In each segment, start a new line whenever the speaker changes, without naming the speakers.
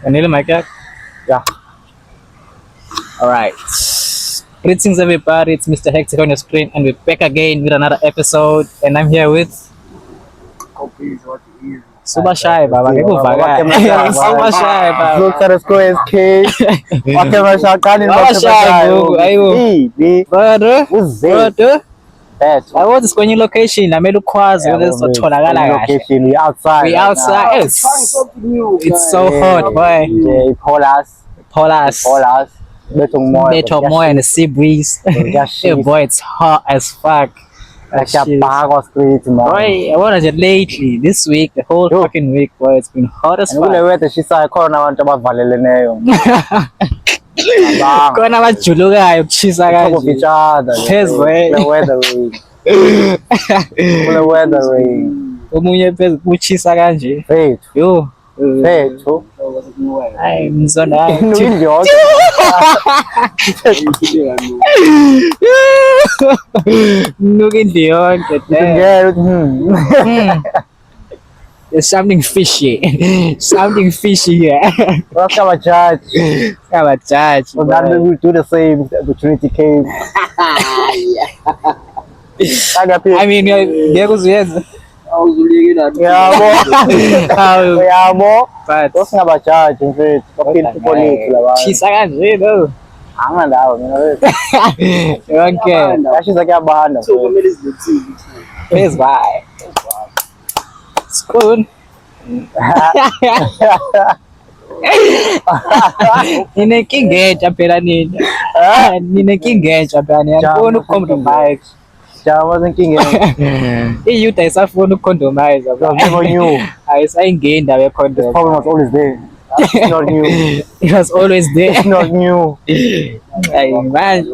Vanilla mic check.
Yeah.
All right. Greetings, everybody. It's Mr. Hectic on your screen, and we're back again with another episode. And I'm here with Super Shy, Baba. Super Shy, Baba.
Look at the square is K. Wakemashakani
Baba Shy, Gugu. Ayo. Brother. Brother. I was kwenye location. Amelukwazi. Uzotholakala kahle.
Location, we outside.
We outside. It's so hot, boy.
Yeah,
Polas. Better more and the sea breeze. Yeah, boy, it's hot as fuck.
Street, man.
Boy, I wanted it lately. This week, the whole fucking week, boy, it's been hot as fuck.
Weather shisakhona abantu abavaleleneyo.
Khona abajulukayo kushisa kanje.
Each other.
Phezulu,
The weather rain. The weather rain.
Omunye phezulu kuchisa kanje.
Fethu.
Yo.
Fethu.
Hayi mzona.
Indiyodwa.
Look in the yonke. There's something fishy. Something fishy here.
Let's have a chat.
Have a chat.
So that we will do the same. Opportunity came.
I mean, ngiyakuzwenza.
Yabo.
But
Let's have a chat.
chisa kanje though.
Angandawo mina.
Yonke.
Yashisa kuyabanda.
Please bye. Spoon. Ninenkinga entsha phela nina. Ninenkinga entsha phela nina. Angifuni ukucompromise.
Jama zenkinga.
I-youth ayisafuni ukucompromise.
Never knew.
Ayisayingeni indaba ye-condom.
Problem was always there. It's not new.
It was always there.
It's not new.
Hayi manje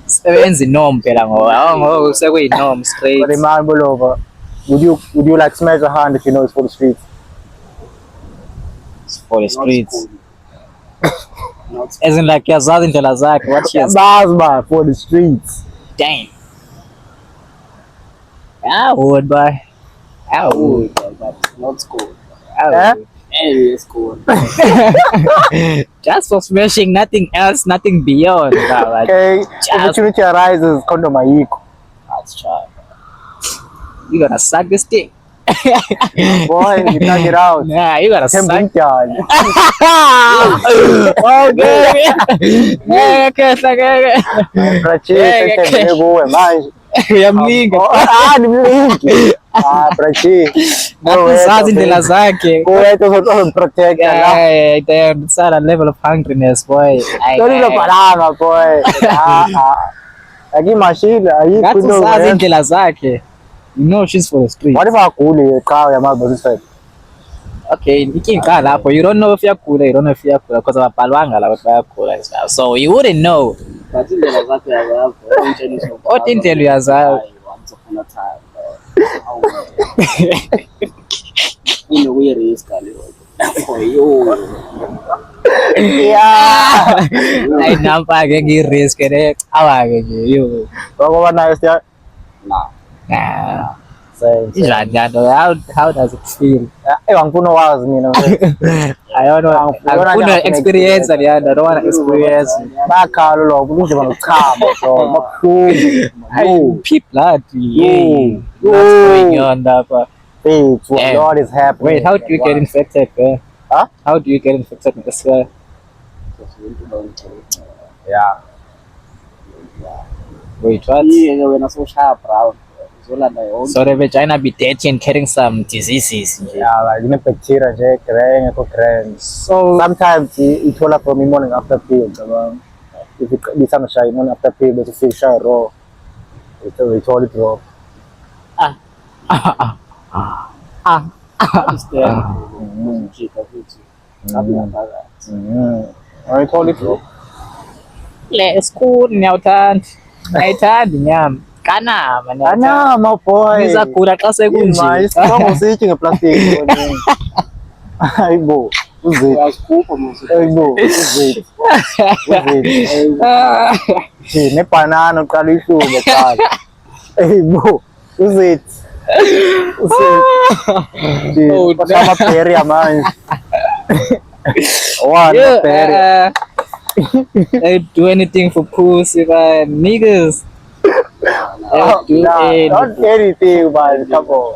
sebenza inorm phela ngoba sekuyinorm straight.
But man, Bolova, would you like smash your hand if you know it's for the streets?
For the streets. As in like yazazi indlela zakhe what she has.
Bazma for the streets.
Damn. I would, boy. I would.
Not school.
I would.
Anyway, school.
Just for smashing, nothing else, nothing beyond. Baba.
Okay,
Just-
opportunity arises, condom ayikho.
That's right. You gonna suck this dick.
Boy, you can't get out.
Nah, you gotta suck.
Tembunyali.
Okay. Okay, okay.
Prachi,
Yeah,
sente kuwe manje.
Uyamlinga.
Nimlingi. Prachi.
Nakuzazi indlela zakhe.
Kuwe to protect la.
Yeah, damn, it's at a level of hungriness, boy.
Don't even balanga boy. Aki machine ayikho
Nakuzazi
into.
indlela zakhe. You know she's for the street.
What if agule eqhawe yamazi side?
Okay, inkinga lapho. You don't know if uyagula, you don't know if uyagula because ababhalwanga la ukuthi bayagula as well. So you wouldn't know.
But indlela zakhe uyazaba.
Othi indlela uyazazi.
Once upon a time. Kuyi-risk for you.
Yeah.
Ay nampa ke ngi-risk ene awa ke nje yo.
Ngoba nayo siya.
Nah.
Nah.
Say.
Injani kanto? How does it feel?
Ngifuna wazi mina.
I don't know. Angifuna experience and I don't want to experience.
Bakhala lo kulunje banochama so mabuhlungu.
I peep blood. Yeah.
Yo.
What's going on lapha?
It's what
Damn.
God is happening.
Wait, how do you get infected, bro?
Huh?
How do you get infected with this guy?
Yeah.
Wait, what?
Yini-ke wena sowushaya brown. Uzolanda yonke.
So the vagina be dirty and carrying some diseases.
Yeah, like in bacteria nje grey ngekho grey.
So
Sometimes ithola from the morning after pill, if it be some shy morning after pill but if you shy raw. It's all it raw.
Understand? Uzijika futhi. Ngaphakathi.
It's all it raw.
le school ngiyawuthanda. Ngiyayithanda inyama. Kanama
Ana my boy.
Ngizagula xa sekunje.
Isibongo sithi ngeplastic. Hayibo. Uze.
Uyazikhupha manje.
Hayibo. Uze. Uze. Ne banana uqala ihlubo qala. Hayibo. Uze.
Oh,
Amaperi manje. One Amaperi.
They do anything for pussy, man. Niggas. They do
Not
anything.
anything, man. Come on.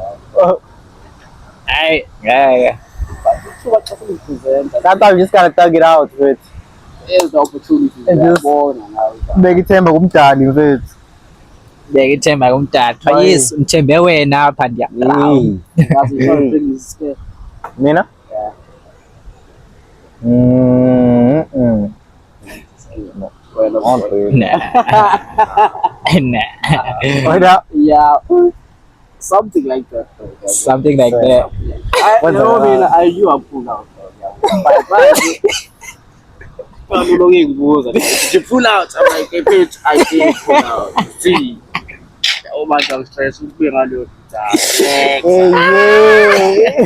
Yeah.
Ithuba xa selipresenta
Sometimes you just gotta thug it out, mfethu.
ezi opportunities
And just-
uyabona nawe
Beka ithemba kumdali, mfethu.
Beka ithemba kumdala.
Aye.
Yes, ngithembe wena apha ndiyaproud.
ngazi ngisho
Mina?
Yeah. wena
On to it.
Nah.
Wait,
yeah something like that though.
Something like
So-
that.
What's
No,
that?
mina I knew I pull out. But you don't ngibuza. Did you pull out? I'm like, hey bitch, I did pull out. See. Oh my god, stress ukubuye ngalo.
Hey,
I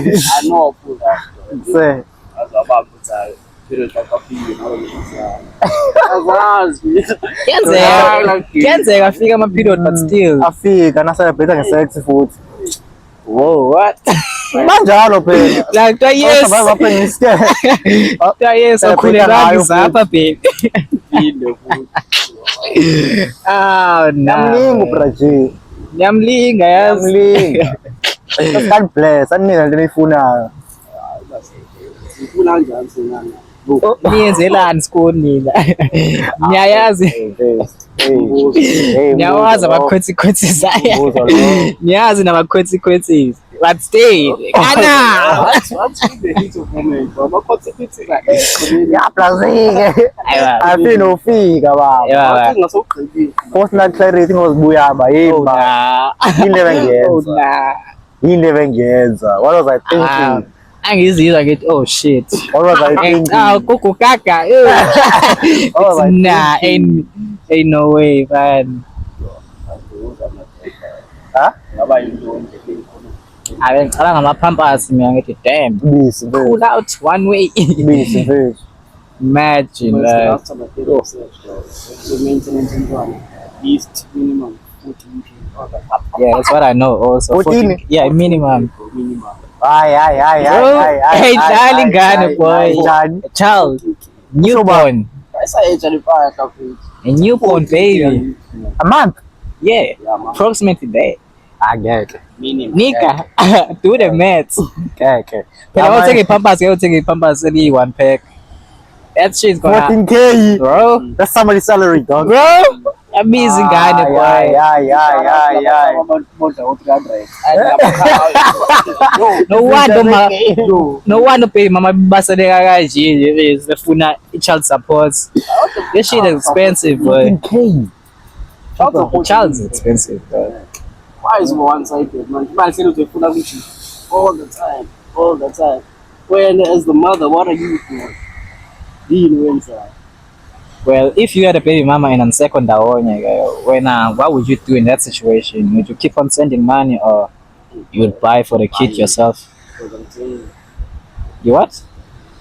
yeah.
know I pulled out.
Say,
Azabamba uthayo. Period bakafika nawo ngisa. Azazi.
Kenzeka afika ama-period but still.
afika naselebrate ngesex futhi.
Whoa, what?
Kanjalo phela.
Like, yes.
Baphengise.
Yes, akhulelanga zapha baby.
Phinde futhi.
Oh,
Namlingo
no.
Braji.
Nyamlinga, yes.
Namlinga. Just bless. Anika into eyifunayo.
Ngifuna kanjani senana.
Niyenzelani school nina? Niyayazi? Niyawazi ama-consequences aya. Niyazi nama-consequences. But still, kana.
What's the heat of moment? Baba consequences like
Yaplazike.
Aiwa.
Afina ufika baba.
Yeah.
ngasogqibile.
Personal clarity ngozibuya ba
Oh,
yini ba.
nah.
Yini
Oh,
bengiyenza.
nah.
Yini bengiyenza. What was I thinking?
Angizizwa ngithi oh shit.
What was I thinking?
Kuku kaka.
Oh, I
Nah,
thinking.
ain't no way, man.
Huh?
Ngaba yintoni nje ikhona.
Ngicabanga ngama-pampers mina ngithi damn.
Busy,
Pull out one way.
busy, busy.
Imagine that.
The maintenance intwana. Least minimum 14
Yeah, that's what I know also.
14?
Yeah, minimum.
minimum.
Ay.
Hey, darling Ghana boy.
Njani?
A child. Newborn.
Esa age alifaya kafuthi.
A newborn baby.
A month?
Yeah.
Yeah, man.
Approximately that.
Angeke.
Minimum.
Nika, do the maths.
Ngeke.
Phela awuthenga i-pampers eliyi one pack. That shit's gonna
14K.
bro.
That's somebody's salary, dog.
Bro, amazing Ghana boy.
Ay.
Bodla ngo-300.
No wonder pay mama basaleka kanje befuna i-child support. This shit is expensive, boy.
14K.
Child's expensive, bro.
Why is more one-sided, man? Man said utafuna ukuthi all the time. When as the mother, what are you doing? Yini wenza?
Well, if you had a baby mama in a second what would you do in that situation? Would you keep on sending money or you would buy for the kid yourself? You what?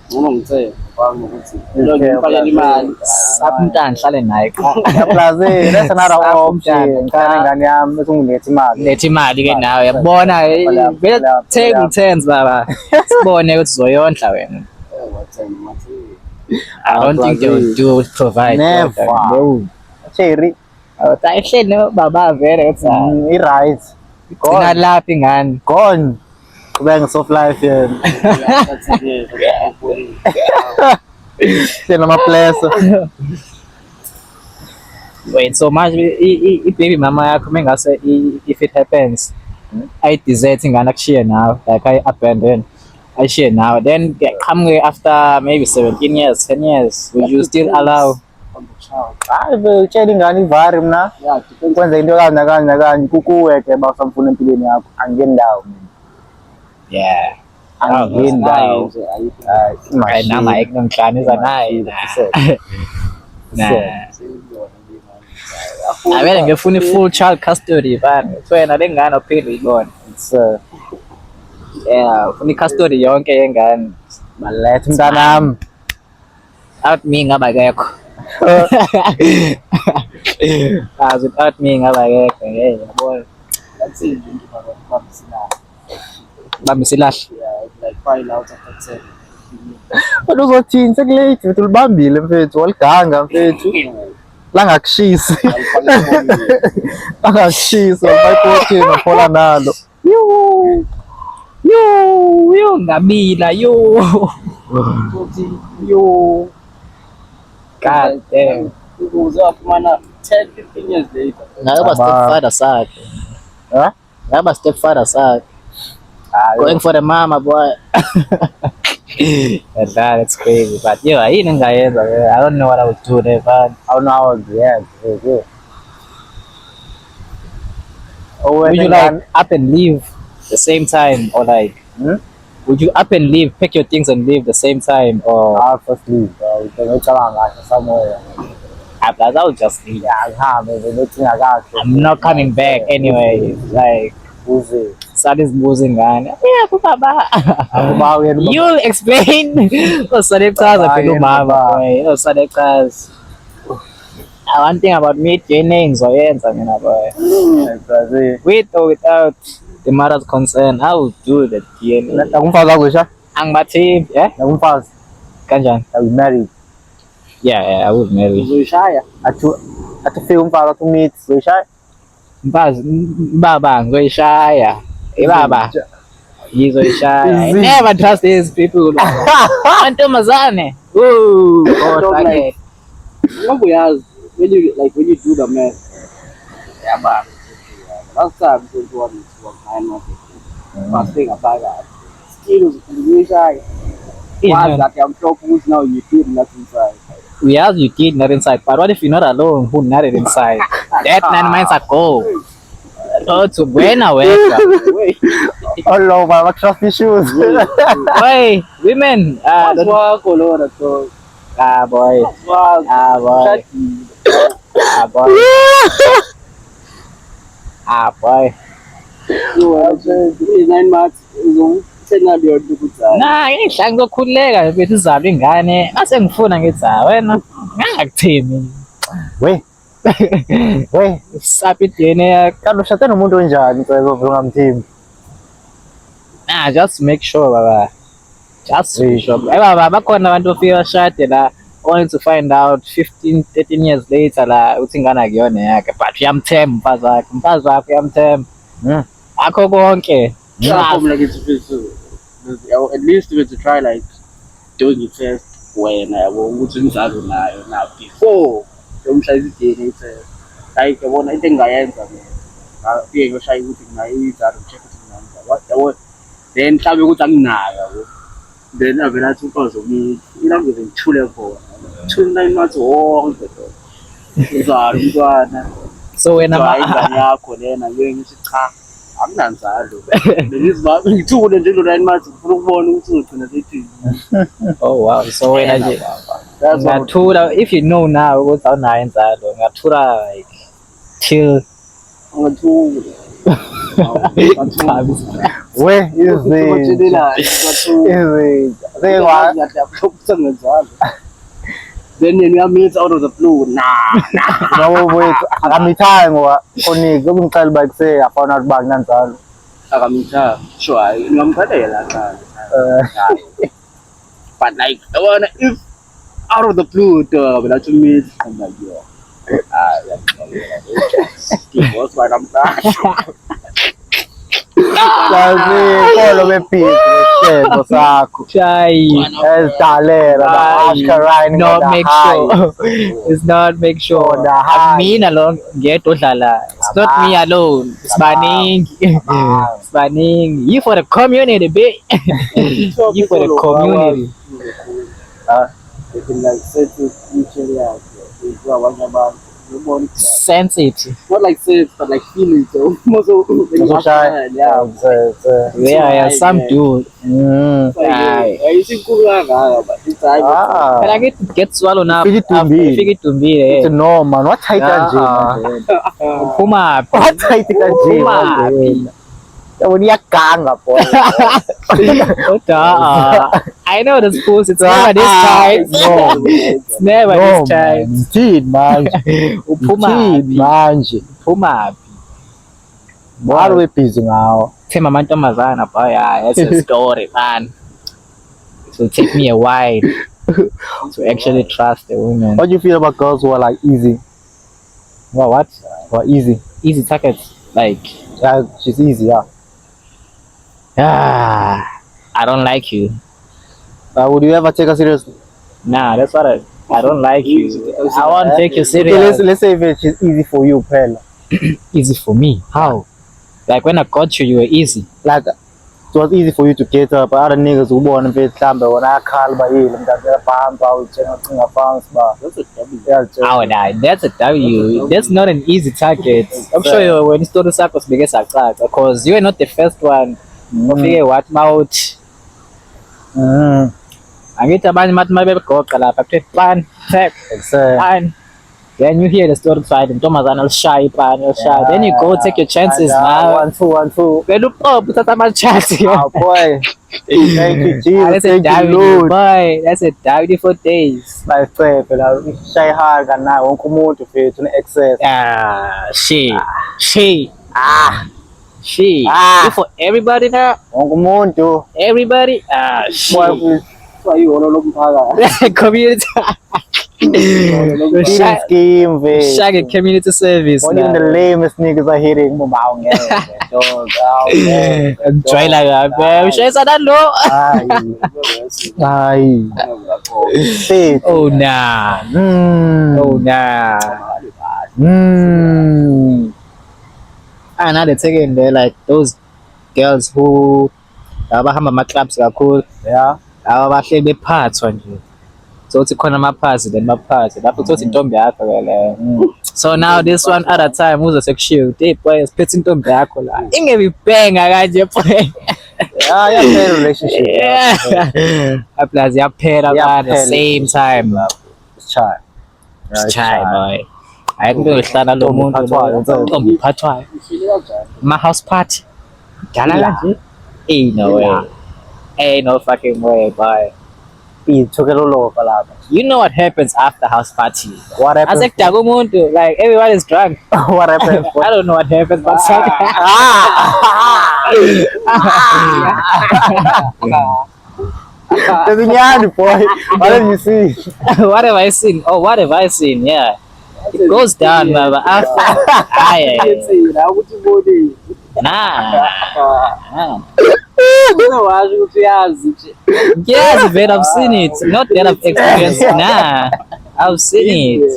Ngizongithe ngibanga ukuthi lo ngifakela imali.
Umntana ngihlale naye.
Yaplaze, that's another
Sapho
option.
umntana.
Ngicela ingane yami esungilethe imali.
Letha imali ke nawe yabona vele take turns baba. Sibone ukuthi uzoyondla wena. I don't think they will do provide.
Never.
No.
Cherry.
Awuhleli no baba vele ukuthi
I-right.
gcina lapha ingane.
Gone. Kube nge-soft life yena. Yena ama-place.
Wait, so much baby mama yakho mengase if it happens ayidesert ingane akushiye nawe like ayi-abandon ayishiye nawe then come after maybe 17 years 10 years would you still allow
Hayi betshela ingane ivari mna. Kwenza into kanje kukuwe ke bawusamfuna empilweni yakho. Angiyeni ndawo mina.
yeah
Angiyeni ndawo.
Hayi nama ayikunomhlanisa naye avele ngifuna i-full child custody bani wena le ngane uphinde uyibone yeah ufuna i-custody yonke yengane
Balethe mntanami.
out me ngabakekho azi out me ngabakekho hey yabona
until into
bambisilahle.
yeah, like find out after 10.
Kodwa uzothini sekulate mfethu ulibambile mfethu waliganga mfethu langakushisi langakushisi walibayiphotheni waphola nalo.
Yo ngabila yo. Yo. God damn.
Ukuze wafumana 10-15 years later.
Ngaba stepfather sakhe.
Huh?
Ngaba stepfather sakhe. Going for the mama boy. That's crazy. But yo, I didn't get it. I don't know what I would do there, but
I don't know how to react. Okay.
would you like up and leave the same time or like would you up and leave, pack your things and leave the same time or
I'll first leave. We can go to somewhere.
I would just leave. I'm not coming back anyway. Like Sadi's boozing man. Yeah, Papa. You'll explain. Oh, Sadi class of the mama. Oh, Sadi class. One thing about me, names or ends, I mean, boy. With or without the mother's concern, I will do the DNA. Ang mati, yeah? Kanjan.
I will marry.
Yeah, I would marry.
Uzoyishaya.
At feel umfaka to meet Zoishaya.
Baba, ngoyishaya. Baba. Yizoyishaya. I never trust these people. Antomazane. Ooh,
Like, when you do the math, yeah, but last time it was kind of first thing about that. Skills, uzoyishaya. Why that I'm sure who's now you did nothing inside.
Yes, you did not inside. But what if you're not alone? Who not inside? That 9 months ago. Oh, to buena
Wait,
Oh, my trust issues.
Wait, women.
that's why color so.
Boy.
Wow.
Boy. Boy. Boy.
So, 9 months is tena ndio ndukuzana.
Nah, ngihla ngokhuleka bethi izalwa ingane. Mase ngifuna ngithi wena ngakakuthemi.
We.
Sapi DNA.
Kanti ushade nomuntu onjani mfethu ungamthembi?
Nah, just make sure baba. Just make sure. Baba bakhona abantu ofika bashade la only to find out 15-13 years later la uthi ingane akuyona yakhe but uyamthemba mfazi wakhe uyamthemba. Akho konke.
Trust. Like at least to try like doing it first when ukuthi ngizalo nayo now before umshayisa DNA test. Like yabona into engayenza mina. Ngike ngoshaya ukuthi nginayo izalo check ukuthi nginayo. What yabo then mhlawumbe ukuthi anginayo yabo. Then avela athi umfazi omi ilambe ngithule khona. 29 months wonke lo. Izalo umntwana.
So wena
ingane yakho lena ngithi cha akunanzalo benizibaba ngithule nje lo 9 months ufuna ukubona ukuthi uzogcina sethi.
Oh wow, so wena nje ngathula if you know now ukuthi awunayo inzalo ngathula like till
ngathula
We
then you meet out of the blue
no wait akamithanga ngoba konike ukungixela uba kuse afana ukuthi bakunanzalo
akamitha sure ngamkhalela cha but like I wanna if out of the blue but to meet I'm like yo what's what I'm
Kolo bephiko sakho ezidalera
not make sure it's not make sure mina alone ngedwa odlala it's not me alone Spanning you for the community babe you for the community
like sensitive
sensitive
not like sense but like feeling so
yeah some dude
you see cool but it's
but I get swallowed up fika itumbile
it's normal what height kanje
phuma
what height kanje yabona iyaganga boy
I know the schools it's never this time it's never this time
manje
uphuma
manje
uphuma
Why we busy now?
Tema mantombazana boy, that's a story, man. It will take me a while to actually trust a woman.
What do you feel about girls who are like easy?
What?
Who are easy?
Easy targets. Like,
Yeah, she's easy, yeah.
I don't like you.
Would you ever take her seriously?
Nah, that's what I don't like you. I won't take you
Okay,
serious.
let's say if she's easy for you, Pella.
Easy for me. How? Like when I got you, you were easy.
Like it was easy for you to get her, but other niggas who born in Vietnam, when I call by you, they're farm about
That's a W.
Oh, nah, that's a W. That's not an easy target. I'm sure you when you started circles biggest attack because you are not the first one. Ufike what mouth. Angithi abanye mathi mabegoqa lapha kuthi plan tap plan. Then you hear the story side intombazana lishaya ipani lishaya. Then you go take your chances now.
1 2 1 2.
Vele uqobo uthatha ama-chance.
Oh boy. Thank you, Jesus.
That's a
Thank you,
W,
Lord.
boy. That's a W for days.
My friend, phela shy hard kana wonke umuntu mfethu une-access.
She. You for everybody now?
Wonke umuntu.
Everybody? She.
Boy,
Why you all over
Community.
feeding scheme, ve.
Shaggy community service.
Only the lamest niggas are hitting mobile dog.
Joyla kabi. Ushayisa nalo.
Ay. Shit.
Oh nah. Oh nah. Now they're taking there like those girls who abahamba ama-clubs kakhulu.
Yeah.
Abahleli bephathwa nje. So uthi khona amaphathi then baphathi lapho uthi intombi yakho le. So now this one other time uze sekushiya hey boy siphethe intombi yakho la. Ingebe ibhenga kanje boy.
Yeah, yeah, relationship.
Yeah. Plus yaphela at the same time.
It's child.
It's child boy. Ayikho ngihlala lo muntu intombi iphathwayo. Ma house party. Dala kanje. Ain't no way. Ain't no fucking way boy. You know what happens after house party?
What happens?
Like everyone is drunk.
What happens?
I don't know what happens, but
boy. What have you seen?
What have I seen? Oh, what have I seen? Yeah. It goes down, man. But after, nah. Yes, man, I've seen it. Not that I've experienced. Nah, I've seen it.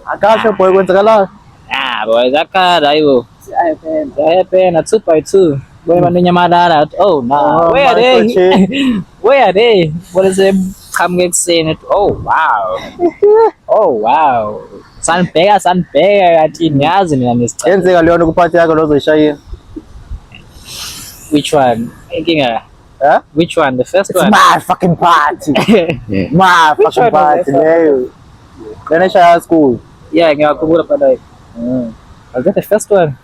I got your boy. Went to the
Nah, boy, that car, I will. That happened at 2x2. Where are they? Oh, nah. Where are they? Where are they? What is it? Come get saying it. Oh, wow. Oh, wow. Sanpega. Athi ngiyazi mina nesichaka.
Yenzeka leyo kuphathi yakho lozoyishayela.
Which one?
Huh?
Which one? The first
It's
one?
my fucking party. My fucking party. Then I share school.
Yeah, ngiyakhumbula but like was that the first one?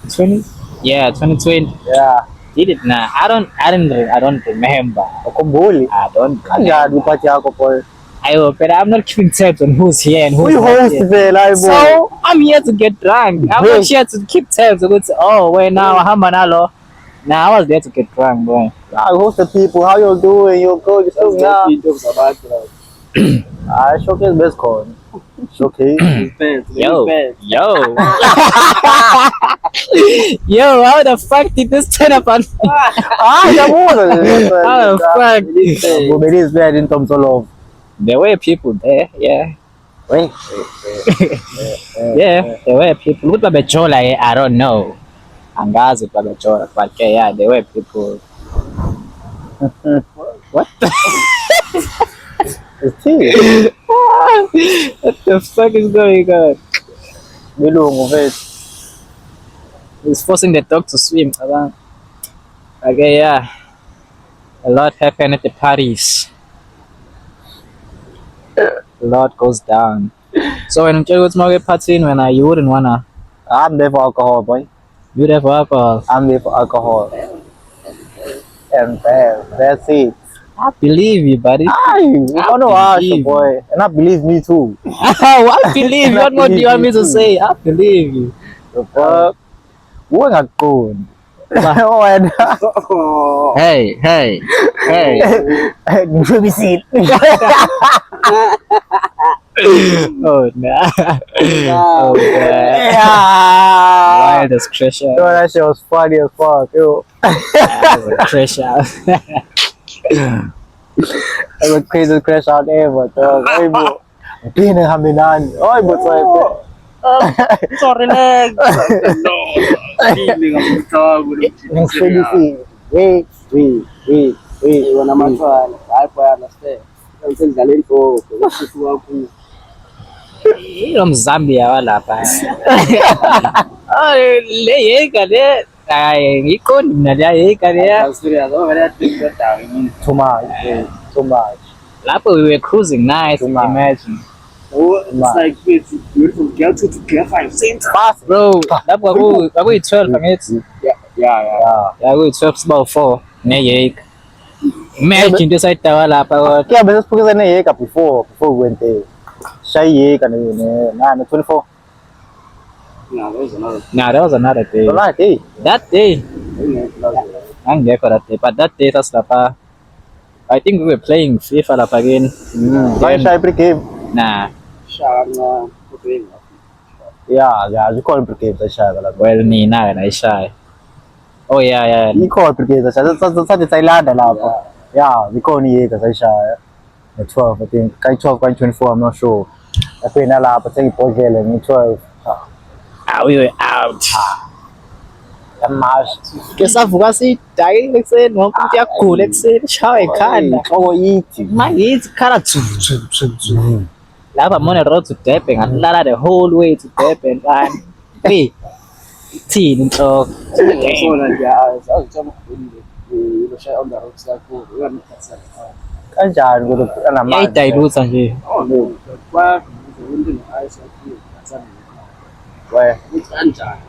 20? Yeah, 2020.
Yeah.
Did it now? I don't remember.
Ukhumbuli.
I don't.
Kanjani uphathi yakho boy?
But I'm not keeping tabs on who's here and who's
We
not
host
here.
there,
So I'm here to get drunk. I'm not here to keep tabs. Oh, wait now, Hamanalo. Nah, I was there to get drunk, boy.
I host the people. How you doing? You good? You still I showcase best call. Showcase.
Yo. Yo, how the fuck did this turn up on me? How the fuck?
But it is bad in terms of love.
There were people there, yeah.
Wait.
Yeah, there were people. What about Jola? I don't know. Angazi about Jola, but yeah, there were people. What? What the fuck is going on? He's forcing the dog to swim. Okay, yeah. A lot happened at the parties. A lot goes down. So when you go to my party, you wouldn't wanna.
I'm there for alcohol, boy.
You there for alcohol?
I'm there for alcohol. And that's it.
I believe you, buddy.
You want to ask, boy. And I believe me too.
I believe you. What more do you want me to say? I believe you.
The fuck? Ungakuqondi. Wena.
Hey, hey, hey.
Ngishobisile.
Oh no. Oh god.
Yeah.
Wild as crash
Yo,
out.
that shit was funny as fuck. Yo.
Crash out.
That was crazy crash out ever, dog. Hey, bro. Being a Haminani. Oh, but so
Sorry, leg. No. Feeling of struggle.
ngishobisile. Wait.
Wona mathwana. Hayi boy, understand. Ngizenzela inhloko. Kusuka ku.
Ilo Mzambia walapha. Oh, le yeka le. Hayi ngiqondi mina le yeka le.
I'm serious. Oh, I think that down.
Too much. Too much.
Lapho we were cruising nice,
Too much.
imagine.
Oh, it's like it's beautiful. Get to get 5 cents.
Fast.
Bro, lapho kwakuyi 12 angithi.
Yeah.
Yeah.
Yakuyi 12 sibawu 4 ngeyeka. Imagine into sayidakwa lapha kodwa.
Kaya bese siphukisa neyeka before we went there. Shayeka ne 24.
No, there's another.
Nah, that was another day.
Right, hey.
That day, angekho that day, but that day sasilapha. I think we were playing FIFA lapha again.
Vai shy pre-game.
Nah,
Shanga.
Yeah, we call pre-game the shy la.
well nina nayishaye. Oh yeah.
We call pre-game the shy. Sathi Thailand lapha. Yeah, we call niyeka the shy. The 12 I think. Kai 12 kai 24 I'm not sure. Apena lapha sengibhodlela ngi 12.
We were out.
Amash.
Ke savuka sidayile ekuseni wonke umuntu uyagula ekuseni shawa ekhanda.
Inhloko ithi.
Mangithi khala tsu. Lapha I'm on the road to Durban, ngalala the whole way to Durban and hey, thini inhloko.
On the roads like
Kanjani ukuthi anamanzi.
Yayidayilutha nje.
oh no, why the wind in the eyes like
Where?
it's kanjani.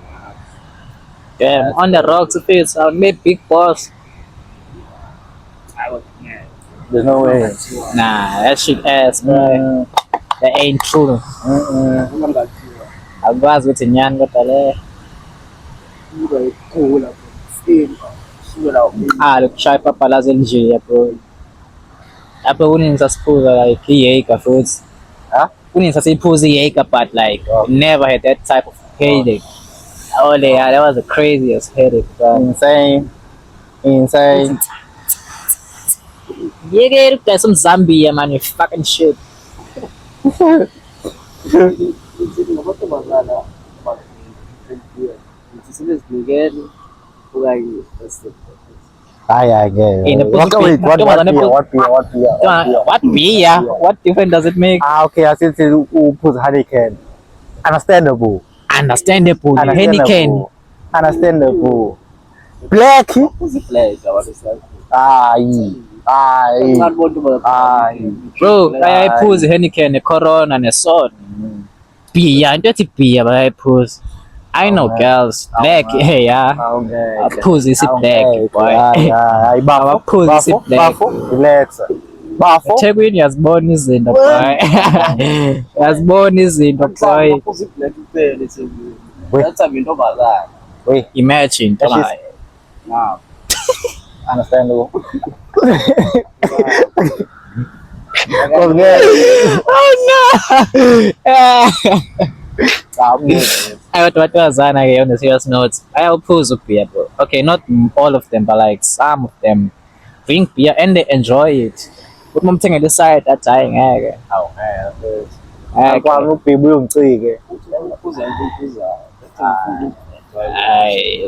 Damn, on the rocks face, I made big boss.
I was yeah.
There's no way.
Nah, that shit ass, bro. That ain't true.
Remember
Akwazi ukuthi nyani kodwa le.
you were cool like same.
Lokushaya ipapalazi elinjeya bro. Lapho kuningi sasiphuza like iyeka futhi.
Huh?
Kuningi sasiphuza iyeka but like
Oh.
never had that type of headache. Oh yeah, that was the craziest headache, bro.
Insane.
Yeke ukudayisa some Zambia man, you fucking shit.
I get.
In the
What
positive-
what
Come on,
beer?
What beer? What difference does it make?
Okay, I see who put hurricane. Understandable.
Understandable. Heineken.
Understandable. Black. Aye.
Bro, bayayiphuza Heineken, neCorona, neSoda. Beer, into ethi beer bayayiphuza. I know girls. Black, hey, yeah.
Okay.
Aphuza isi black, boy.
Hayi
Abaphuzi isi-black.
Relax. Bafo.
eThekwini uyazibona izinto boy. Uyazibona izinto boy.
Wait,
Imagine, come on.
Nah.
understandable.
Oh no! What was on the serious notes? I'll pose up beer, bro. Okay, not all of them, but like some of them drink beer and they enjoy it. But mom thing I decided that time,
Kwami ubhibu uyongicike.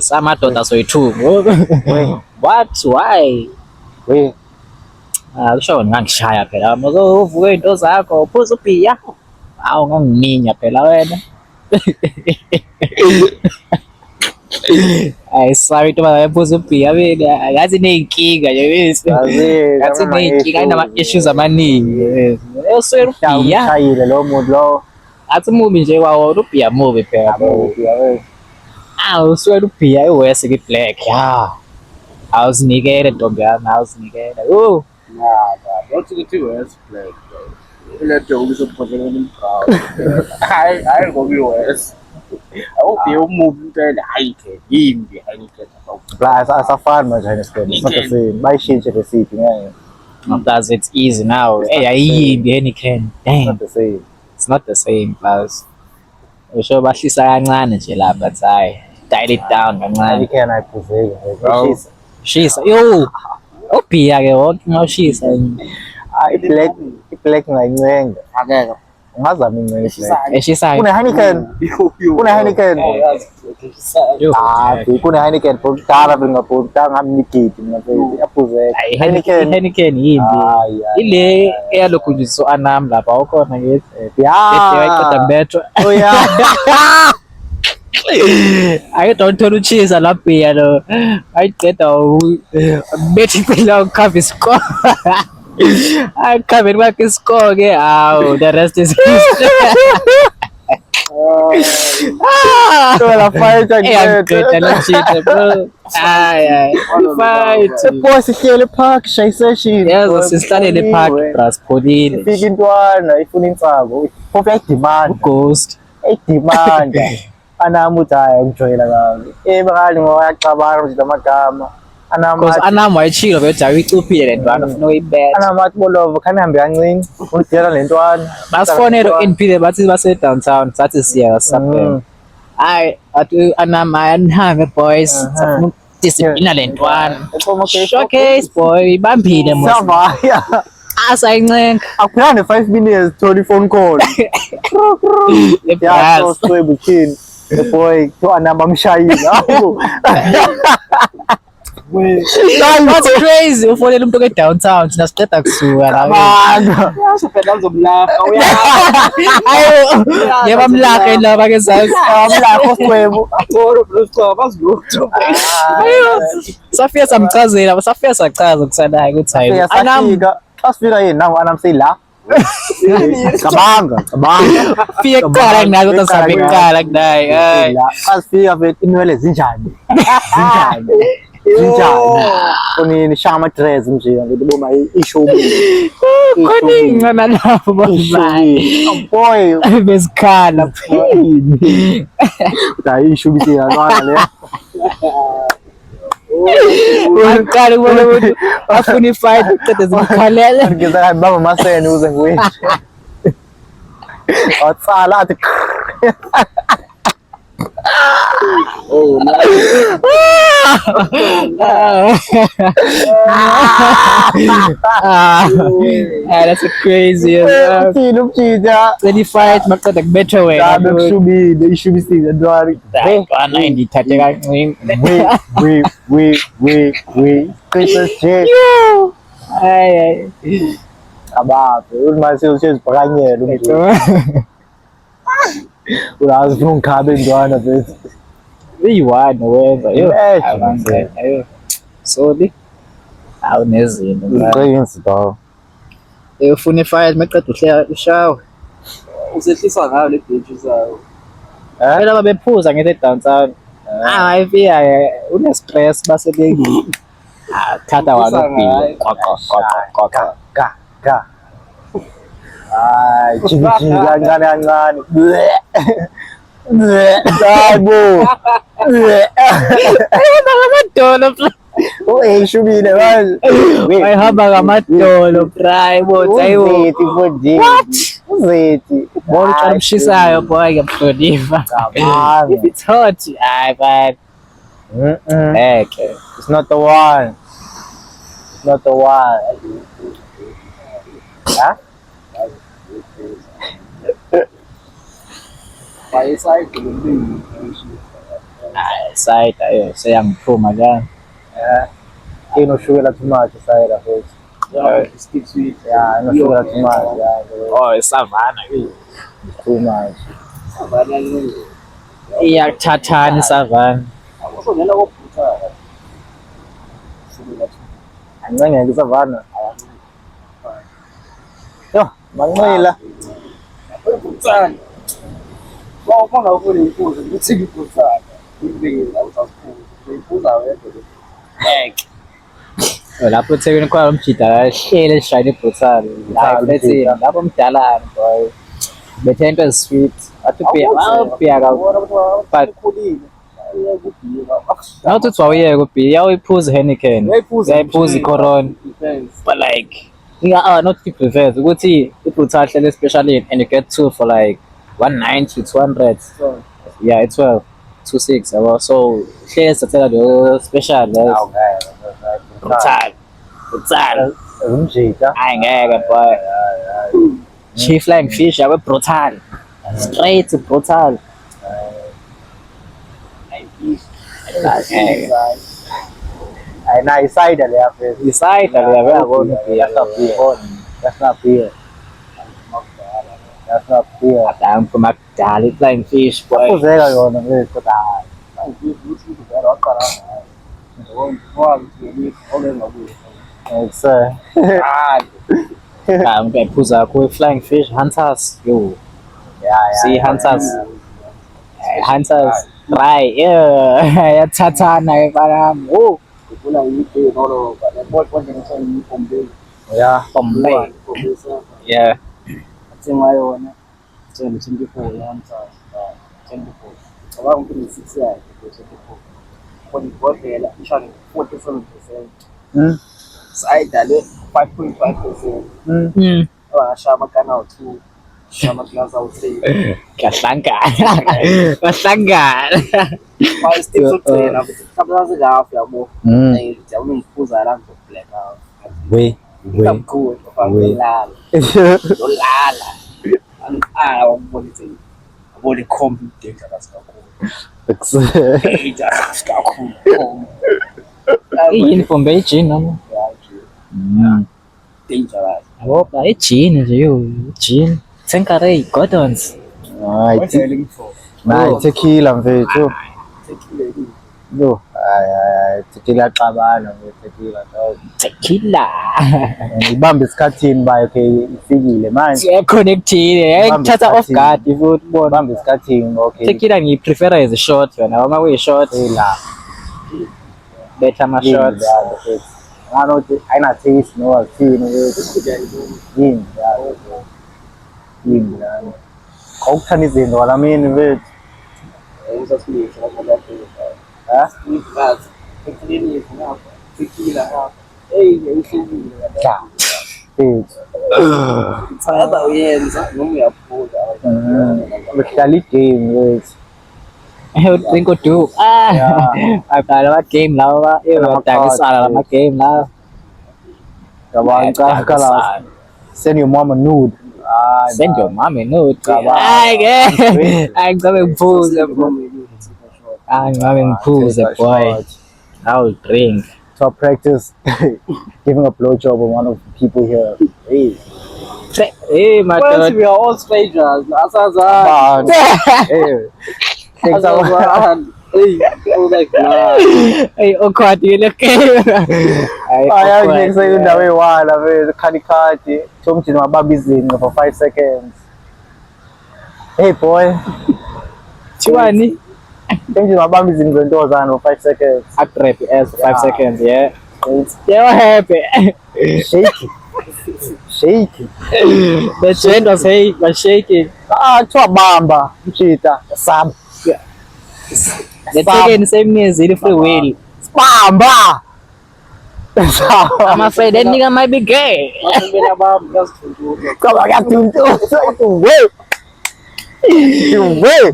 some madoda soyithuko. What? Why?
Wait,
Kusho ngangishaya phela. Uvuke into zakho, uphuza ubhiya. Awu ngangiminya phela wena. Sorry to baphuza ubhiya mina. Ngathi nenkinga nje bese. Ngathi nenkinga inama issues amaningi. Uswera ubhiya.
Ushayile lo muntu lo.
Athi mubi nje kwawo ubhiya mubi phela. Uswera ubhiya iwese ke black. Yeah. Awuzinikele ntombi yami, awuzinikele. Oh.
Nah, don't you get too worse. Let the only support in the crowd. I ain't gonna be worse. awubhe umubi impela Heineken yimbi Heineken
La asafani manje Heineken. It's not the same. Bayishintshe recipe ngeke.
Plus it's easy now. Hey, ayiyimbi Heineken.
It's
Damn,
not the same.
it's not the same plus. Usho bahlisa kancane nje la but hayi dial it down kancane.
Heineken ayiphuzeki.
Bro. Shisa. Yo. Opia ke wonke ngawushisa.
I-black ngayincenga.
akekho
Ungazama incenga i-black.
Eshisayo.
Kune Heineken. Kune Heineken.
Yo.
Kune Heineken kudala ngaphodala ngamnikiti ngaphe yaphuzeka.
Heineken yimbi. Ile eyalokhu nje so anam lapha ukhona ngithi. Eyiqeda mbetho.
Oh yeah.
I don't know uchisa la beer lo. Ayiqeda bethi phela ukhava iscore. Akhabe kwakhe iscore ke awu the rest is history.
Tola fight
Ngiyaqeda la shit bro. Ay. Fight.
Boss ihlele park shayiseshini.
Yazo sisihlalele park Braspolini.
Ifika intwana ifuna insako. Phofu yayidemand.
Ghost.
Ayidemand. Anami uthi hayi ngijoyela kabi. Bakali ngoba yacabanga nje amagama.
Because anami wayechilo bethi ayicuphile le ntwana ufuna uyibetha.
Anami athi bolovo khani hambe kancane. Ungidela le ntwana.
Basifonela u-NP bathi base downtown sathi siya saphe. Hayi athi anami anihambe boys. Sifuna discipline le ntwana. Showcase boy ibambile mos.
Savaya.
Asayincenga.
Akuphela 5 minutes thola phone call. Yeah, so bukhini. The boy to anamba mshayile.
That's crazy. Ufonela umuntu ke downtown thina siqeda kusuka la.
phela ngizomlafa
Ayo, yebamlahle laba ke zazi.
Amlakho siqwebu.
Ayo, safika samchazela, safika sachaza kusanayo ukuthi hayi. Anami
Asifika yini nangu anam seyila. Cabanga.
fika kuqala kunayo kodwa sabe kuqala kunayo. Hayi.
Asifika mfethu inwele zinjani? Kunini shama dress nje ngithi boma ishow.
Koni ngana lapho bayi.
Boy,
Besikhala.
da ishow bithi yalwana le.
Uqala ubona ukuthi afuna ifight uqede zimkhalela.
Ngizaka hayi baba masene uze ngiwenze. Watsala athi
oh no
That's a crazy.
uthini ubujija.
Then fight maqeda kubetha wena.
Ngabe kushubile ishubisile ntwari.
Bana indithathe kancane.
We. Christmas J.
Ay.
Ababe, ulimase usezibhakanyela umuntu. Ulazi ufuna ungikhabe intwana bethu.
Uyi-one wenza. Yo.
Ayo.
Ayo. Sorry. Awunezinto.
Uqinsi bro.
Ufuna ifight maqeda uhlela ushawe.
usehlisa ngayo le bench zayo
Phela babephuza ngete downtown. Ayifika une-stress basebekile. Thatha wona ubhili.
Ga. Hayi, jiki kancane. Hayibo.
Amadolo.
Ishubile manje.
Bayihamba ngamadolo bray bothi ayiwo.
Uzethi mfondini. Uzethi.
Bona uqala umshisayo boy ngiyahlonipa. If it's hot, hayi man. Okay.
It's not the one. It's not the one. Huh?
by side to the blue
Side ayo seyangiphuma la.
Inoshukela too much side of it.
it sticks with
Yeah, inoshukela too much. Yeah,
Oh, isavana ke.
it's too much.
Iyathathana isavana.
usongena kophutha
Ancenge isavana. Yo, manqila.
uphutha wawubona ufuna imfuzo ukuthi ngiphuthana ngibekela usasiphula ngiphuza wedwa
Lapho eThekwini khona umjida kahlele eshayile ibhuthali. Hayi bethi lapho mdalana boy. Bethe into ezisweet. Wathi ubhiya but not ukuthi wawuyeka ubhiya uyayiphuza i-Heineken uyayiphuza i-Corona but like not i-prefers ukuthi i-Brutal hlele especially and you get two for like 190 200 yeah it's 12 26 yabo so hlele sathela lo special Brutal
umjika
hayi ngeke boy Chief Flying Fish yabo Brutal straight Brutal
na iside le after
decide le yabona
that's not beer
adam kuma kudala i-Flying Fish boy
kuzeka yona mfethu kodwa sir
ngiyayiphuza kakhulu i-Flying Fish Hunters yo see Hunters right yeah yathathana efana oh
yeah
Bombay yeah
yona 24 yansasa 24 abang ukuthi 6 yakhe 24 kodwa ishaya 47% sayidale 5.5% abashaya amakana awu2 shama class awu3
kahlangana
but still sokuthela ukuthi mhlawumbe ngafi yabo yabona ngiphuza la ngizoblack out
we
kakhulu lala angibonise abone combi dangerous kakhulu kakhulu
i-uniform beyijini noma
dangerous
yabo ijini nje yo ijini Tanqueray Gordons
what are you looking for
tequila mfethu yo tequila xabana
tequila
ibamba isikhathini bayo okay ifikile manje
connectile ngithatha off guard futhi bona
ibamba isikhathini okay
tequila ngiyiprefera as a short yona uma kuyi-short
la
betha ama-shots
nganothi ayina taste no athini yini yani awukuthanda izinto walamini mfethu
Sayaba uyenza noma uyaphuza
udlala igame wethu
udrink udu abdala ama-game lawa wadakisana lama-game lawa
ngicakala send your mom a nude
send your mom a nude hayi ngicabe ngiphuze ngicabe ngiphuze boy I will drink
to practice giving a blowjob on one of the people here.
Hey, my
well,
God.
we are all strangers. Asazan.
Hey,
Asazan. Hey, oh my God.
Hey, awkward yun okay.
Ayaw sa yun daw wala be kani tumthi mabamba izinqa for 5 seconds. Hey boy.
Chiwani.
Tumthi mabamba izinqa ntozana for 5 seconds.
Atrap as 5 seconds, yeah. Yeah, what happened?
Shake.
The trend was shaking.
Kuthiwa bamba mshita sab.
The second same news in the free will.
Bamba.
I'm afraid that nigga might be gay.
Come on, got to wait.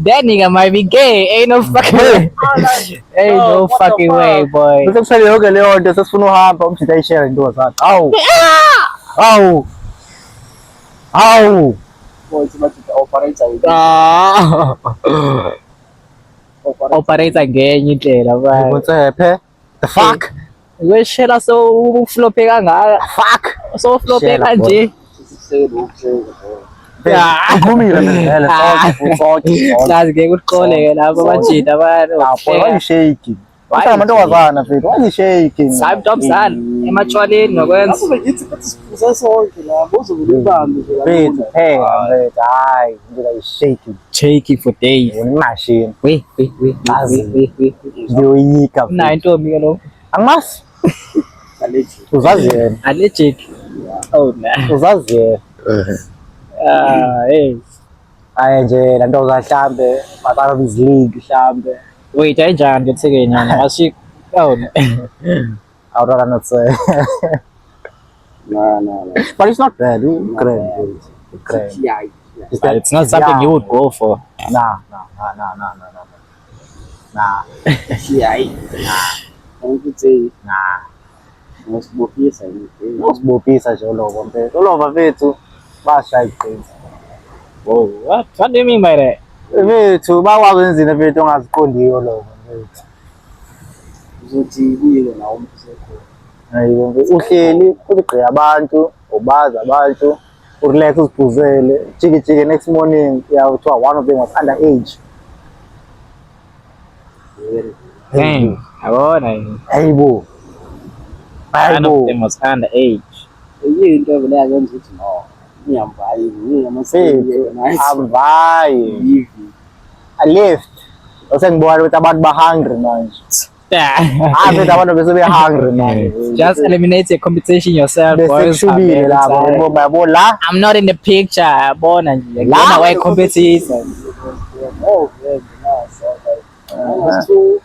That nigga might be gay. Ain't no fucking way. Ain't no fucking way, boy.
Kusekushaya yonke leyo nto sesifuna uhamba umshita ayishare into zakhe. Awu.
Operator ngenye indlela bye.
Ngotsephe. The fuck?
Weshela so uflope kangaka.
Fuck.
So uflope kanje.
Yeah. Uphumile vele sonke.
Kazi ke kuqole ke lapho abajida abantu.
Why shaking? Why amantombazana mfethu? Why shaking?
Sabe Thompson ematshwaleni nokwenza.
Mfethu phela mfethu hayi into shaking.
Shaking for days.
Machine.
Wait.
Ngiyoyika.
Na intombi ke lo.
Angazi. Uzazi yena.
Allergic. Oh nah.
Uzazi yena.
Hey.
hayi nje la nto mhlambe batala biz league mhlambe
Wait, ayinjani ke theke nyana ashi oh
awurara not say
No.
but it's not bad great
Yeah.
but it's not something you would go for.
nah
Yeah. I'm good say.
nah
Most bopies and
usibopisa nje ulova mfethu ulova mfethu bashaya iqinisa
Whoa, what do you mean by that?
mfethu bakwazi izinto mfethu ongaziqondiyo ulova mfethu
uzothi kuye nawo umsekho.
hayibo mfethu uhleli uligqiya abantu ubaza abantu urelax uziphuzele jike next morning uyawuthiwa one of them was underage
Dang, yabona
hayibo
one of them was underage.
Into vele yakenza ukuthi no. Ngiyamvayi
mfethu amvayi I left osengibona ukuthi abantu ba-hungry manje mfethu abantu bese be-hungry manje
Just eliminate your competition yourself, boys.
besekushubile lapho yabo la
I'm not in the picture, yabona nje.
La?
Ngiyona why competition.
Oh, yeah, nice. So,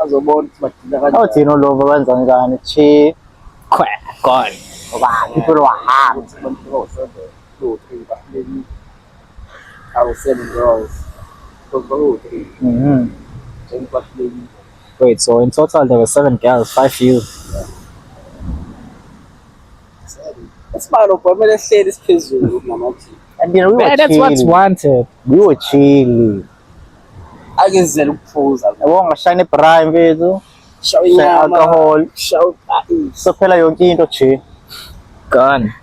azobona ukuthi badila kanjani.
awuthini ulova benza njani chi
Gone.
ngoba people were hungry
I was 7 girls.
Mhm.
Wait, so in total there were 7 girls, 5 you.
Esimalo kwamele ehleli isiphezulu namathi.
and you know we were
Man, that's what's
chilling
wanted.
we were chilling
Ake sizele ukuphuza.
yabo ngashayina ibra mfethu
Shaw
shaya
inyama.
alcohol
Shaw
sophela yonke into chi
Gone.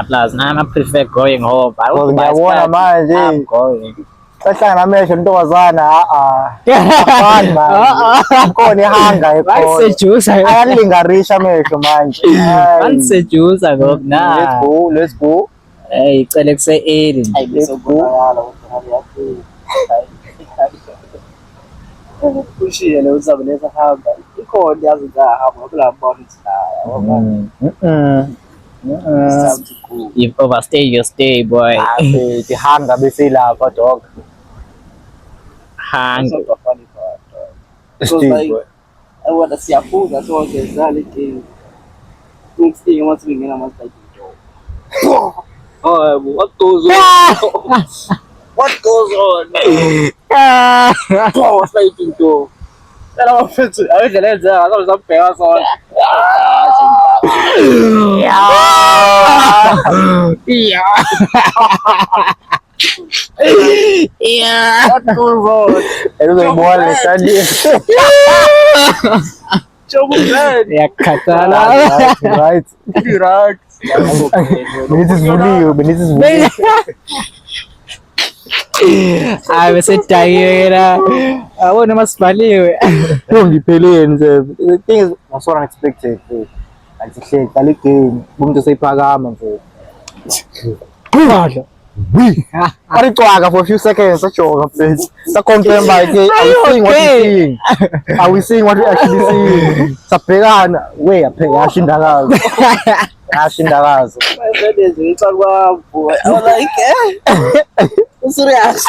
Plus, now I prefer going home. I
Because
don't buy
ngiyabona
stuff.
manje
I'm going.
sahlangana amehlo nentombazana afani manje khona ihanga ekhona
Bangisedusa.
ayanilingarisha amehlo manje
Bangisedusa ngoku na.
let's go
Hey, icele kuse-8.
Hayi bese kubonakala ukuthi yakhulu. Kushiye le uzabe lesa hamba. Ikhona yazi ngahamba ngabula mbona ukuthi la. It's time to go.
You overstay your stay, boy.
ihanga bese ilapha dog
Hang.
That's not a funny part. Because like, I want to see a food, that's all there's reality. Next thing you want to bring in, I must like oh, what goes on? What goes on? Oh, what's like to then I'm offensive. I wish I didn't say I thought some pairs on.
Yeah.
What goes on?
eluzoyibona lesani
Show me that.
Yakhathala.
right
You're right.
benisivuliwe
Hayi bese dayela. Awona masibhaliwe.
ngipheleni the thing is was so unexpected asihleki qala igame umuntu seyiphakama mfethu aricwaka for a few seconds sajoka mfethu saconfirm like are we seeing what we actually seeing sabhekana we apheka yashindakazi yashindakazi
It's all wow, boy. I was like, eh? Serious.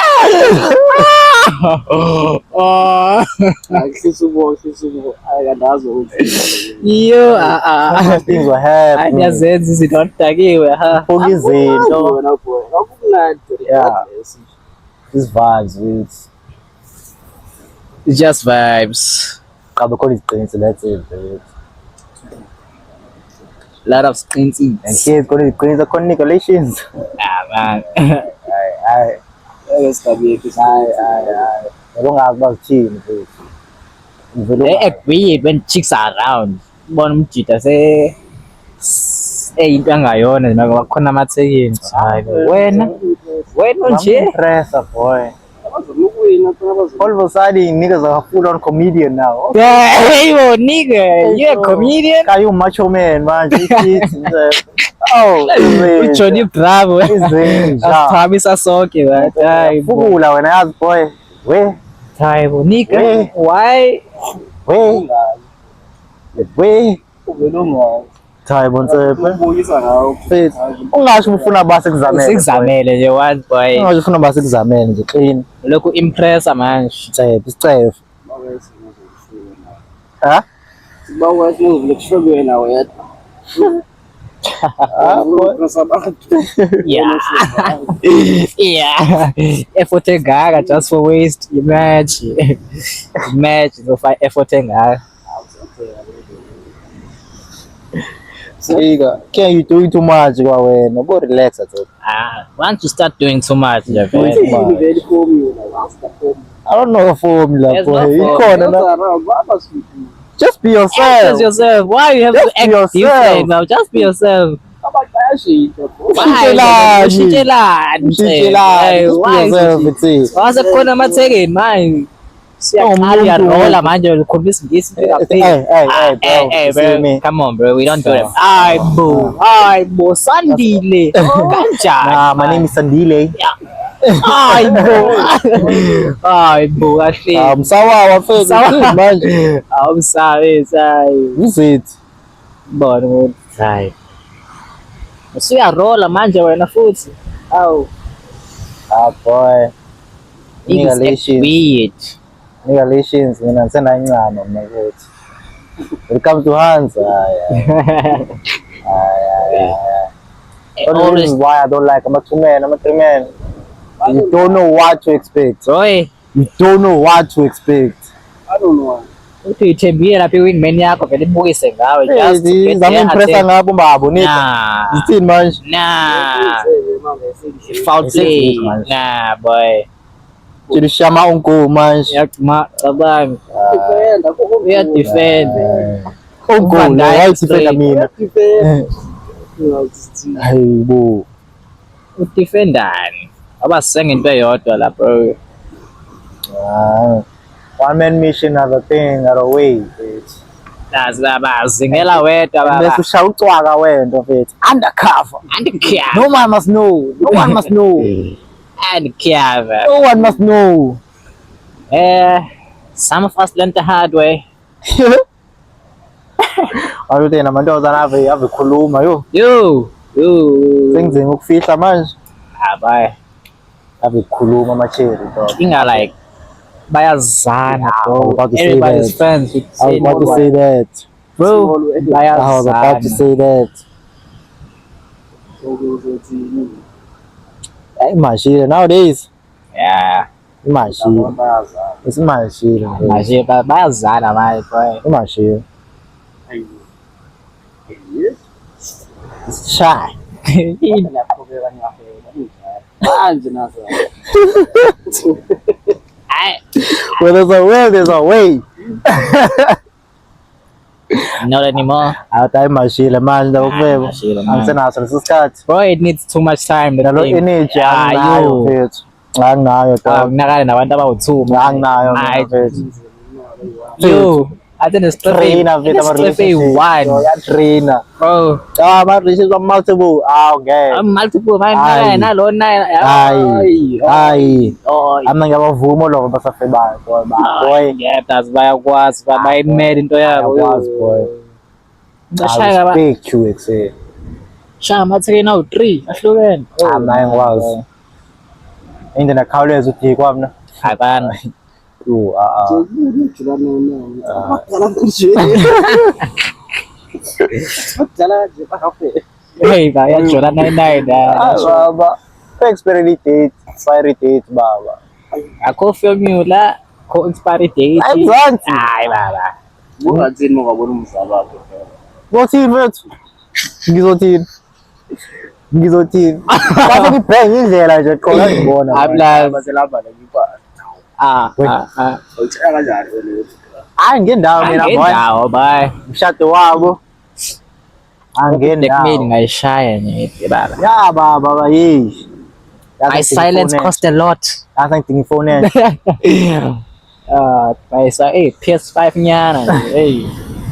Yo,
things were happening
anyazenza izinto adakiwe ha.
Fuck izinto yeah these vibes with
Just vibes.
Kabe khona iziqiniso that's it babe.
Lot of screens.
And kids khona iziqiniso khona neglections
Man.
hayi yabo ngazi bazithini mfethu
They agree when chicks are around. Bona umjida se into angayona ngoba khona amathekeni. Hayi wena nje.
Pressure boy all of a sudden niggas are full on comedian now
Hey, yo, nigga, you a comedian?
Are you macho man manje oh
Johnny Bravo.
izinja
Asithabisa sonke la. Hayi bo.
fukula wena yazi boy we
Hayi bo, nigga.
We.
Why?
we Hayi bonsepe.
Ubuyisa ngawo.
Mfethu, ungasho ufuna base kuzamele.
Sikuzamele nje once boy.
Ungasho ufuna base kuzamele nje clean.
Lokhu impressa manje.
Isicebo. Ha?
Bawuwathi uzokushoko wena wedwa.
Yeah. Yeah. Effort engaka just for waste. Imagine. Imagine if I effort engaka.
Sika, can you doing too much kwa wena? Go relax at all.
Once you start doing too much,
Very
Very formula.
I don't know a formula
There's
boy.
no
Ikhona na. Just be
Just
yourself.
yourself. Why you have
Just
to
be
act
yourself.
different now? Just be yourself.
Ushintshelani.
Ushintshelani.
Ushintshelani. Just be yourself, mfethu.
Wase khona amathekeni manje. Siyaqala uyarola manje ukhombisa ngisi
Hey, bro. You see me?
Come on bro, we don't do that. Bo Sandile. Kanjani?
Nah, my name is Sandile.
Bo kahle.
Msawawa mfethu.
Msawawa.
Manje.
Awusabe sayi.
Who's it?
Bona ukuthi hayi. Usuyarola manje wena futhi. Awu.
Boy.
Niggas act
Relations.
weird.
Relations mina ngisenancane mina futhi. When it comes to hands, don't
Always
know why I don't like. I'm a 2 man. I'm a 3 man. You don't know what to expect.
Roy.
You don't know what to expect.
I don't know.
Uthi ithembile lapha iwingman yakho vele ibukise ngawe just to get
Zama
there
impressa
attempt.
ngabo babo nithi.
Nah.
Yithini manje?
Nah. Foul
It's
play.
it, man.
Nah, boy.
Tshilo shama unko manje.
Yakuma abang. We are defend.
Unko
Van Dijk
why
straight.
defend mina? Hayibo.
Udefendani. Abasenge into eyodwa la bro.
One man mission other thing other way.
That's baba zingela wedwa
Bese
baba.
ushaya ucwaka wento mfethu. Undercover.
Andikya.
No one must know. No one must know.
Andikya.
No one must know.
Some of us learned the hard way.
Awuthi yena amantombazana ave khuluma yo.
Yo.
Sengizenge ukufihla manje.
Bye.
Ave khuluma amacheri dog.
Inga like bayazana
I
bro.
was about to say
Everybody's
that.
friends with
I was about to say that.
bro.
I was about to
Bayazana.
say that. Imagine nowadays.
Yeah.
Imagine. It's imagine.
Manje bayazana manje boy.
Imagine. It's shy. Where there's a will, there's a way.
Not anymore.
Awutayi mashile manje ndakufeba.
Mashile, man.
Angisenaso leso sikhathi.
Bro, it needs too much time.
Nalo energy anginayo mfethu. Anginayo dog.
Kunakala nabantu abawu2.
Anginayo mina mfethu.
Yo, I think it's
Trainer mfethu
one.
Trainer.
Bro,
Ama relations are multiple. Okay.
I'm multiple man
Aye.
nalo
Hayi.
Oh,
Ama ngiyabavuma lokho basafebayo boy. Boy.
yeah, that's bayakwazi bayimele into yabo.
Bayakwazi, boy. I
Bashaya ba.
respect you exe.
Shaya amatheke nawo 3 ahlukene.
Naye ngikwazi. Indlela khawuleza uthi kwamna.
Akana.
Yo,
Hey, bayajona 99
baba. Expiry date, baba.
akho formula, ko expiry date.
Exactly.
Hayi baba.
Ungathini mongabona umzali wakho phela.
Ngothini mfethu? Ngizothini? Bafika ibheng indlela nje qola ngibona.
Abla.
Baselapha ngipha. Uthela kanjani wena?
Hayi ngendawo mina boy.
Ngendawo bye.
Umshado wabo. Angendawo.
Blackmail ngayishaya nje baba.
Ya baba yish.
My silence cost a lot.
Ngidinga ifone entsha.
By PS5 nyana. Hey.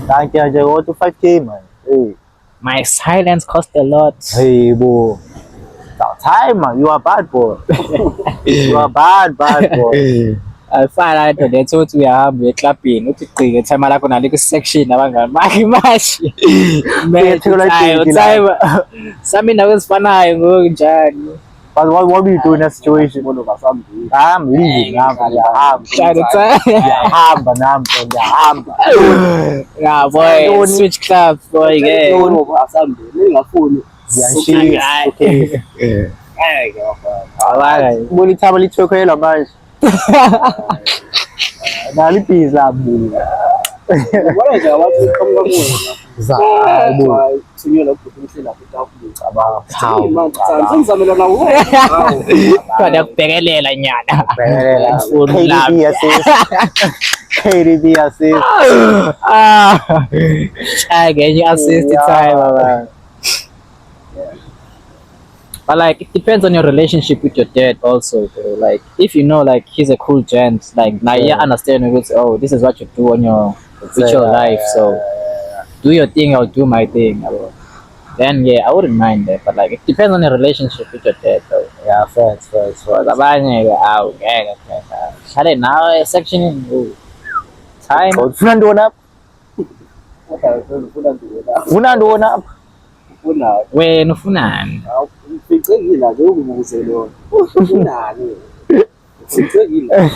Kanti nje go to 5K man. Hey.
My silence cost a lot.
Hey bo. Time man, you are bad boy. You are bad boy.
Fana into lethi ukuthi uyahamba eclubini uthi gcike time lakho nalo ku-section abangani bakhe imashi.
Uyethekelwa ibheki la.
Sami nawe ezifanayo ngokunjani.
But what do you do in that situation?
Ubona basambili.
I'm leaving now.
Shine the time.
Ngiyahamba nami ngiyahamba.
Yeah, boy, switch clubs, boy, yeah.
Ubona basambili ingafuni.
Ngiyashiya. Okay.
Alright.
Ubona ithaba lithokhela manje. Nali ibhizi labuli.
Ubona nje abantu beqhamuka kuwona.
Zayi.
Sinyela ukubhukuhle lapha etafuleni.
Hawu.
Manje senzamela nawo.
Khona kubhekelela nyana.
Bhekelela.
Ufuna lami.
KDB assist. KDB assist.
Ngenye assist time, baba. But like, it depends on your relationship with your dad also, bro. Like, if you know, like, he's a cool gent, like, now you understand, oh, this is what you do on your, with your life, so do your thing, I'll do my thing, bro. Then, yeah, I wouldn't mind that, but like, it depends on your relationship with your dad, though.
Yeah, first.
Abanye, okay. Shade now, section, time.
Ufuna ndona? Ufuna ndona?
Ufuna.
Wena ufunani?
Uficekile nje ukubuze lo. Ufunani? Uficekile.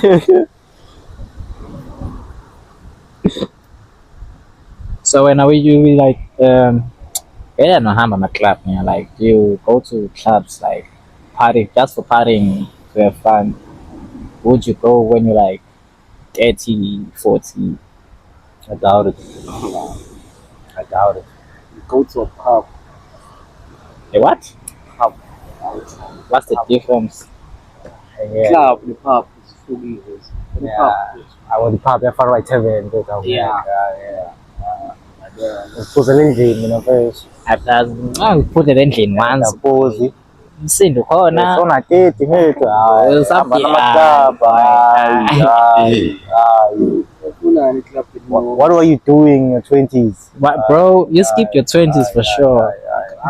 So when you like yeah, no hamba my club, yeah, like you go to clubs like party just for partying to have fun. Would you go when you're like 30, 40?
I doubt it.
You go to a pub.
A what?
Pub.
What's the difference?
Yeah.
Club, the pub is fully his.
Yeah. I want the pub there for right seven.
Yeah.
Uphuza endlini mina first.
Put it endlini once.
Uphuzi.
Umsindo khona.
Sona 30 ngethu. Hayi.
Something.
Ufunani club.
What were you doing in your 20s?
What, bro, you skipped your 20s for sure.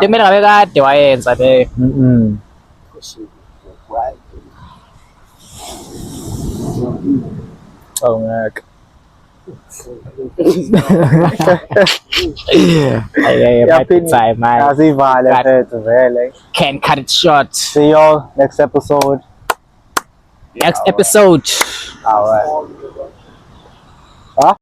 Into kumele ngabe kade wayenza le.
Oh ngeke.
Time, man.
Asivale mfethu vele.
Can cut it short.
See y'all next episode.
Next episode.
All right.